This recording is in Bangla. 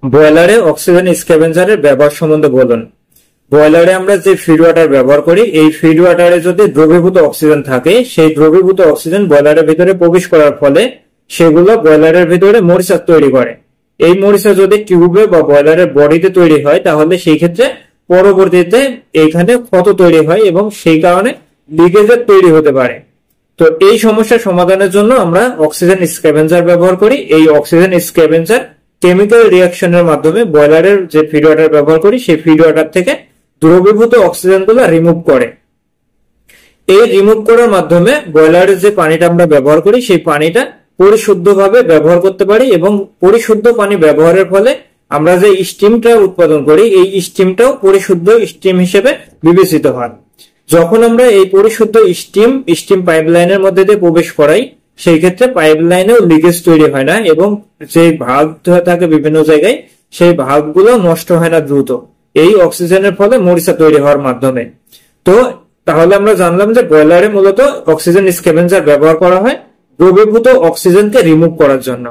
বয়লারে অক্সিজেন স্ক্যাভেঞ্জারের ব্যবহার সম্বন্ধে বলুন। বয়লারে আমরা যে ফিড ওয়াটার ব্যবহার করি, এই ফিড ওয়াটারে যদি দ্রবীভূত অক্সিজেন থাকে, সেই দ্রবীভূত অক্সিজেন বয়লারের ভিতরে প্রবেশ করার ফলে সেগুলো বয়লারের ভিতরে মরিচা তৈরি করে। এই মরিচা যদি টিউবে বা বয়লারের বডিতে তৈরি হয়, তাহলে সেই ক্ষেত্রে পরবর্তীতে এখানে ক্ষত তৈরি হয় এবং সেই কারণে লিকেজের তৈরি হতে পারে। তো এই সমস্যার সমাধানের জন্য আমরা অক্সিজেন স্ক্যাভেঞ্জার ব্যবহার করি। এই অক্সিজেন স্ক্যাভেঞ্জার কেমিক্যাল রিঅ্যাকশনের মাধ্যমে বয়লারের যে ফিড ওয়াটার ব্যবহার করি, সেই ফিড ওয়াটার থেকে দ্রবীভূত অক্সিজেন গুলো রিমুভ করে। এই রিমুভ করার মাধ্যমে বয়লারের যে পানিটা আমরা ব্যবহার করি, সেই পানিটা পরিশুদ্ধভাবে ব্যবহার করতে পারি এবং পরিশুদ্ধ পানি ব্যবহারের ফলে আমরা যে স্টিমটা উৎপাদন করি, এই স্টিমটাও পরিশুদ্ধ স্টিম হিসেবে বিবেচিত হয়। যখন আমরা এই পরিশুদ্ধ স্টিম পাইপলাইনের মধ্যে দিয়ে প্রবেশ করাই, সেই ক্ষেত্রে পাইপলাইনেও লিকেজ তৈরি হয় না এবং যে ভাগ থাকে বিভিন্ন জায়গায়, সেই ভাগগুলো নষ্ট হয় না দ্রুত, এই অক্সিজেনের ফলে মরিচা তৈরি হওয়ার মাধ্যমে। তো তাহলে আমরা জানলাম যে বয়লারে মূলত অক্সিজেন স্ক্যাভেঞ্জার ব্যবহার করা হয় দ্রবীভূত অক্সিজেনকে রিমুভ করার জন্য।